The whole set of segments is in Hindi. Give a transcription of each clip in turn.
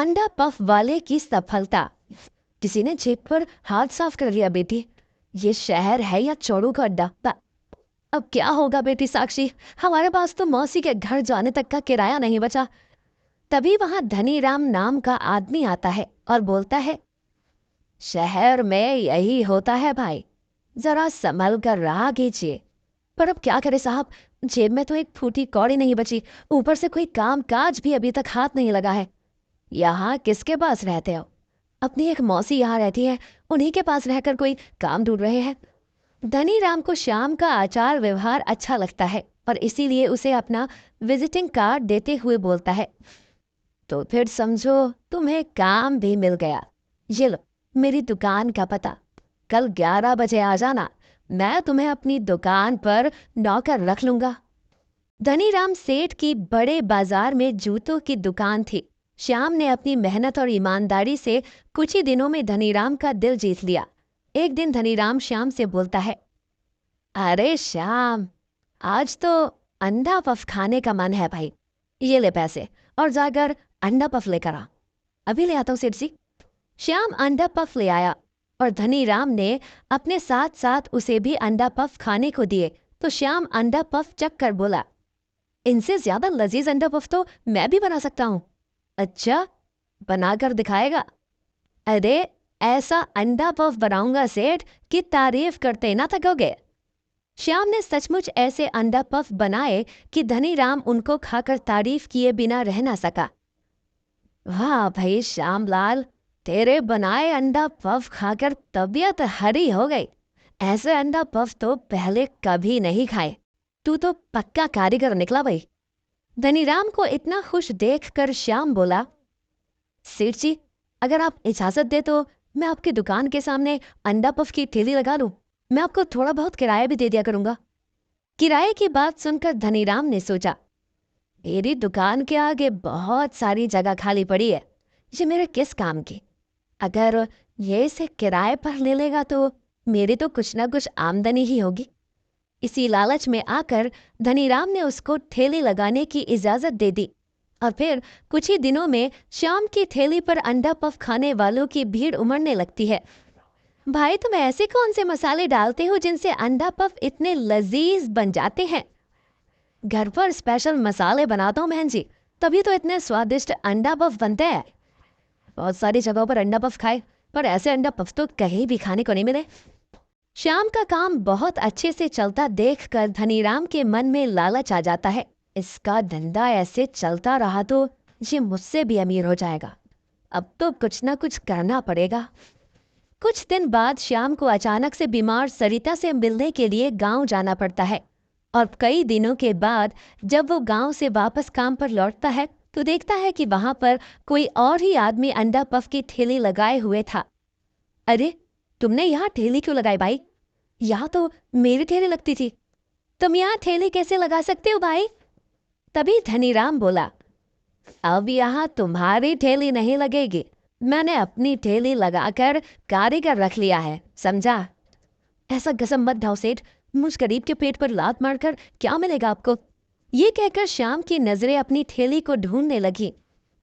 अंडा पफ वाले की सफलता। किसी ने जेब पर हाथ साफ कर लिया बेटी। ये शहर है या चोरों का अड्डा? अब क्या होगा बेटी साक्षी, हमारे पास तो मौसी के घर जाने तक का किराया नहीं बचा। तभी वहां धनीराम नाम का आदमी आता है और बोलता है, शहर में यही होता है भाई, जरा संभल कर रहा कीजिए। पर अब क्या करे साहब, जेब में तो एक फूटी कौड़ी नहीं बची, ऊपर से कोई काम काज भी अभी तक हाथ नहीं लगा है। यहाँ किसके पास रहते हो? अपनी एक मौसी यहाँ रहती है, उन्हीं के पास रहकर कोई काम ढूंढ रहे हैं। धनीराम को श्याम का आचार व्यवहार अच्छा लगता है और इसीलिए उसे अपना विजिटिंग कार्ड देते हुए बोलता है, तो फिर समझो तुम्हें काम भी मिल गया। ये लो मेरी दुकान का पता, कल 11 बजे आ जाना, मैं तुम्हें अपनी दुकान पर नौकर रख लूंगा। धनीराम सेठ की बड़े बाजार में जूतों की दुकान थी। श्याम ने अपनी मेहनत और ईमानदारी से कुछ ही दिनों में धनीराम का दिल जीत लिया। एक दिन धनीराम श्याम से बोलता है, अरे श्याम, आज तो अंडा पफ खाने का मन है भाई। ये ले पैसे और जाकर अंडा पफ लेकर आ। अभी ले आता हूँ सेठ जी। श्याम अंडा पफ ले आया और धनीराम ने अपने साथ साथ उसे भी अंडा पफ खाने को दिए। तो श्याम अंडा पफ चख कर बोला, इनसे ज्यादा लजीज अंडा पफ तो मैं भी बना सकता हूँ। अच्छा, बनाकर दिखाएगा? अरे ऐसा अंडा पफ बनाऊंगा सेठ कि तारीफ करते ना थकोगे। श्याम ने सचमुच ऐसे अंडा पफ बनाए कि धनीराम उनको खाकर तारीफ किए बिना रह ना सका। वाह भाई श्यामलाल, तेरे बनाए अंडा पफ खाकर तबीयत हरी हो गई। ऐसे अंडा पफ तो पहले कभी नहीं खाए। तू तो पक्का कारीगर निकला भाई। धनीराम को इतना खुश देखकर श्याम बोला, सेठ जी, अगर आप इजाजत दे तो मैं आपकी दुकान के सामने अंडा पफ की ठेली लगा लूं। मैं आपको थोड़ा बहुत किराया भी दे दिया करूंगा। किराए की बात सुनकर धनीराम ने सोचा, मेरी दुकान के आगे बहुत सारी जगह खाली पड़ी है, ये मेरे किस काम की? अगर ये इसे किराए पर ले लेगा तो मेरी तो कुछ ना कुछ आमदनी ही होगी। इसी लालच में आकर धनीराम ने उसको ठेली लगाने की इजाजत दे दी और फिर कुछ ही दिनों में श्याम की ठेली पर अंडा पफ खाने वालों की भीड़ उमड़ने लगती है। भाई, तुम ऐसे कौन से मसाले डालते हो जिनसे अंडा पफ इतने लजीज बन जाते हैं? घर पर स्पेशल मसाले बनाता हूँ बहन जी, तभी तो इतने स्वादिष्ट अंडा पफ बनते हैं। बहुत सारी जगहों पर अंडा पफ खाए, पर ऐसे अंडा पफ तो कहीं भी खाने को नहीं मिले। श्याम का काम बहुत अच्छे से चलता देखकर धनीराम के मन में लालच आ जाता है। इसका धंधा ऐसे चलता रहा तो ये मुझसे भी अमीर हो जाएगा। अब तो कुछ ना कुछ करना पड़ेगा। कुछ दिन बाद श्याम को अचानक से बीमार सरिता से मिलने के लिए गांव जाना पड़ता है और कई दिनों के बाद जब वो गांव से वापस काम पर लौटता है तो देखता है कि वहां पर कोई और ही आदमी अंडा पफ की ठेली लगाए हुए था। अरे, तुमने यहाँ ठेली क्यों लगाई भाई? यहाँ तो मेरी ठेली लगती थी। तुम यहाँ ठेली कैसे लगा सकते हो भाई? तभी धनीराम बोला, अब यहाँ तुम्हारी ठेली नहीं लगेगी, मैंने अपनी ठेली लगाकर कारीगर रख लिया है, समझा? ऐसा कसम मत ढाओ सेठ, मुझ गरीब के पेट पर लात मारकर क्या मिलेगा आपको? ये कहकर श्याम की नजरें अपनी ठेली को ढूंढने लगी।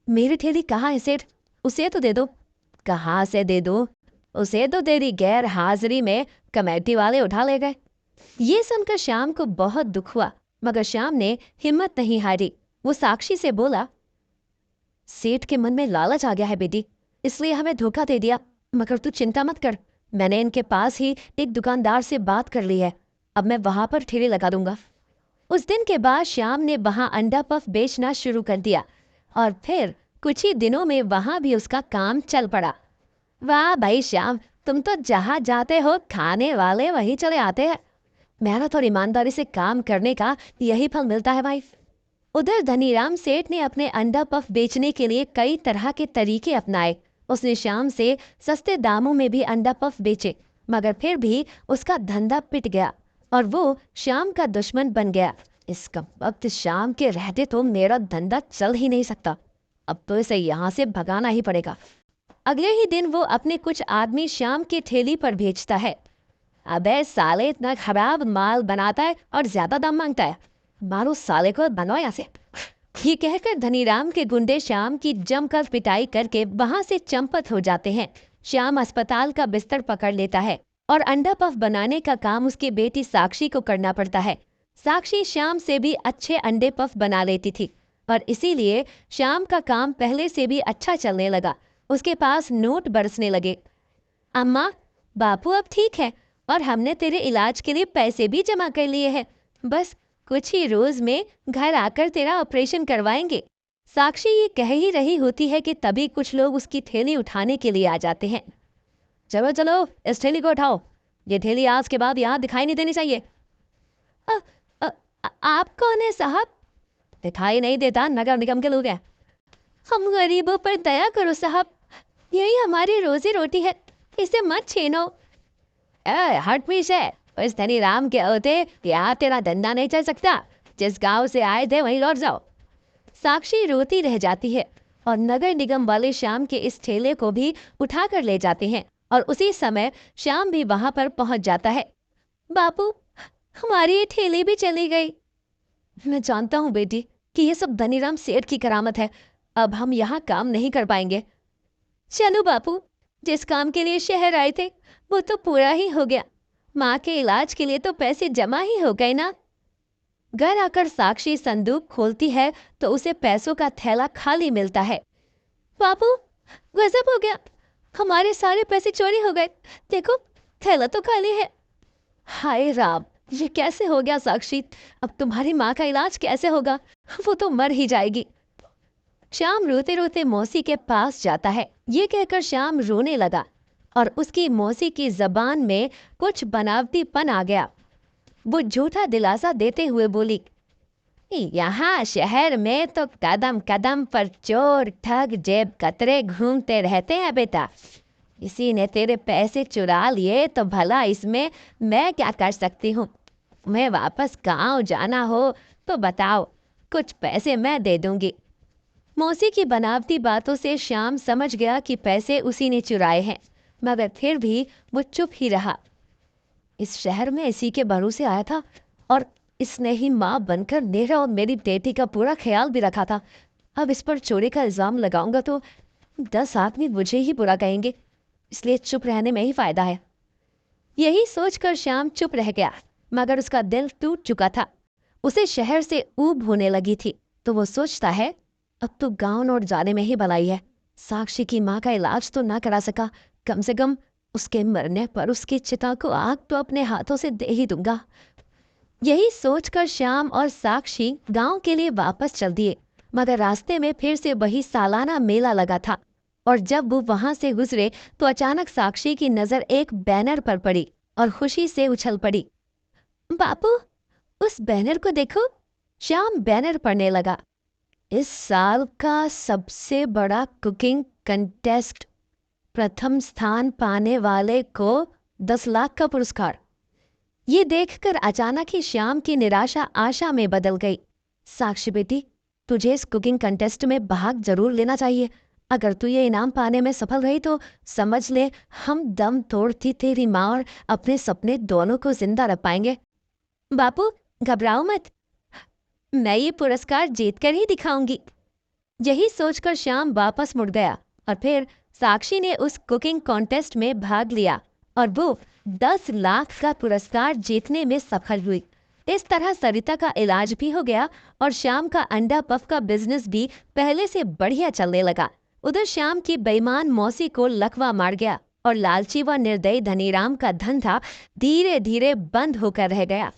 मेरी ठेली कहाँ है सेठ? उसे तो दे दो। कहाँ से दे दो? उसे तो तेरी गैर हाजिरी में कमेटी वाले उठा ले गए। ये सुनकर श्याम को बहुत दुख हुआ, मगर श्याम ने हिम्मत नहीं हारी। वो साक्षी से बोला, सेठ के मन में लालच आ गया है बेटी, इसलिए हमें धोखा दे दिया। मगर तू चिंता मत कर, मैंने इनके पास ही एक दुकानदार से बात कर ली है, अब मैं वहां पर ठेली लगा दूंगा। उस दिन के बाद श्याम ने वहां अंडा पफ बेचना शुरू कर दिया और फिर कुछ ही दिनों में वहां भी उसका काम चल पड़ा। वाह भाई श्याम, तुम तो जहां जाते हो खाने वाले वहीं चले आते हैं। मेहनत और ईमानदारी से काम करने का यही फल मिलता है भाई। उधर धनीराम सेठ ने अपने अंडा पफ बेचने के लिए कई तरह के तरीके अपनाए। उसने श्याम से सस्ते दामों में भी अंडा पफ बेचे, मगर फिर भी उसका धंधा पिट गया और वो श्याम का दुश्मन बन गया। इसका वक्त श्याम के रहते तो मेरा धंधा चल ही नहीं सकता, अब तो इसे यहाँ से भगाना ही पड़ेगा। अगले ही दिन वो अपने कुछ आदमी श्याम की ठेली पर भेजता है। अबे साले, इतना खराब माल बनाता है और ज्यादा दाम मांगता है, मारो साले को, बनाओ यहाँ से। ये कहकर धनीराम के गुंडे श्याम की जमकर पिटाई करके वहां से चंपत हो जाते हैं। श्याम अस्पताल का बिस्तर पकड़ लेता है और अंडा पफ बनाने का काम उसकी बेटी साक्षी को करना पड़ता है। साक्षी श्याम से भी अच्छे अंडे पफ बना लेती थी और इसीलिए श्याम का काम पहले से भी अच्छा चलने लगा। उसके पास नोट बरसने लगे। अम्मा, बापू अब ठीक है और हमने तेरे इलाज के लिए पैसे भी जमा कर लिए हैं। बस कुछ ही रोज में घर आकर तेरा ऑपरेशन करवाएंगे। साक्षी ये कह ही रही होती है कि तभी कुछ लोग उसकी थैली उठाने के लिए आ जाते हैं। चलो चलो, इस थैली को उठाओ। ये थैली आज के बाद यहाँ दिखाई नहीं देनी चाहिए। अ, अ, आप कौन है साहब? दिखाई नहीं देता, नगर निगम के लोग हैं। हम गरीबों पर दया करो साहब, यही हमारी रोजी रोटी है, इसे मत छीनो। हट पीछे, इस धनीराम के होते यहाँ तेरा धंधा नहीं चल सकता। जिस गांव से आए थे वहीं लौट जाओ। साक्षी रोती रह जाती है और नगर निगम वाले श्याम के इस ठेले को भी उठा कर ले जाते हैं और उसी समय श्याम भी वहां पर पहुंच जाता है। बापू, हमारी ये ठेली भी चली गई। मैं जानता हूँ बेटी कि ये सब धनीराम सेठ की करामत है। अब हम यहाँ काम नहीं कर पाएंगे। चलो बापू, जिस काम के लिए शहर आए थे वो तो पूरा ही हो गया। माँ के इलाज के लिए तो पैसे जमा ही हो गए ना। घर आकर साक्षी संदूक खोलती है तो उसे पैसों का थैला खाली मिलता है। बापू, गजब हो गया, हमारे सारे पैसे चोरी हो गए। देखो, थैला तो खाली है। हाय राम, ये कैसे हो गया साक्षी? अब तुम्हारी माँ का इलाज कैसे होगा? वो तो मर ही जाएगी। श्याम रोते रोते मौसी के पास जाता है। ये कहकर श्याम रोने लगा और उसकी मौसी की जबान में कुछ बनावटीपन आ गया। वो झूठा दिलासा देते हुए बोली, यहाँ शहर में तो कदम कदम पर चोर, ठग, जेब कतरे घूमते रहते हैं बेटा। किसी ने तेरे पैसे चुरा लिए तो भला इसमें मैं क्या कर सकती हूँ? मैं वापस गांव जाना हो तो बताओ, कुछ पैसे मैं दे दूंगी। मौसी की बनावटी बातों से श्याम समझ गया कि पैसे उसी ने चुराए हैं, मगर फिर भी वो चुप ही रहा। इस शहर में इसी के भरोसे आया था और इसने ही माँ बनकर मेरा और मेरी बेटी का पूरा ख्याल भी रखा था। अब इस पर चोरी का इल्जाम लगाऊंगा तो 10 आदमी मुझे ही बुरा कहेंगे, इसलिए चुप रहने में ही फायदा है। यही सोचकर श्याम चुप रह गया, मगर उसका दिल टूट चुका था। उसे शहर से ऊब होने लगी थी, तो वो सोचता है अब तो गांव लौट जाने में ही भलाई है। साक्षी की माँ का इलाज तो ना करा सका, कम से कम उसके मरने पर उसकी चिता को आग तो अपने हाथों से दे ही दूंगा। यही सोचकर श्याम और साक्षी गांव के लिए वापस चल दिए, मगर रास्ते में फिर से वही सालाना मेला लगा था और जब वो वहां से गुजरे तो अचानक साक्षी की नजर एक बैनर पर पड़ी और खुशी से उछल पड़ी। बापू, उस बैनर को देखो। श्याम बैनर पढ़ने लगा। इस साल का सबसे बड़ा कुकिंग कंटेस्ट, प्रथम स्थान पाने वाले को 10 लाख का पुरस्कार। ये देखकर अचानक ही श्याम की निराशा आशा में बदल गई। साक्षी बेटी, तुझे इस कुकिंग कंटेस्ट में भाग जरूर लेना चाहिए। अगर तू ये इनाम पाने में सफल रही तो समझ ले हम दम तोड़ती तेरी माँ और अपने सपने दोनों को जिंदा रख पाएंगे। बापू, घबराओ मत, मैं ये पुरस्कार जीतकर ही दिखाऊंगी। यही सोचकर श्याम वापस मुड़ गया और फिर साक्षी ने उस कुकिंग कॉन्टेस्ट में भाग लिया और वो 10 लाख का पुरस्कार जीतने में सफल हुई। इस तरह सरिता का इलाज भी हो गया और श्याम का अंडा पफ का बिजनेस भी पहले से बढ़िया चलने लगा। उधर श्याम की बेईमान मौसी को लकवा मार गया और लालची व निर्दयी धनीराम का धंधा धीरे धीरे बंद होकर रह गया।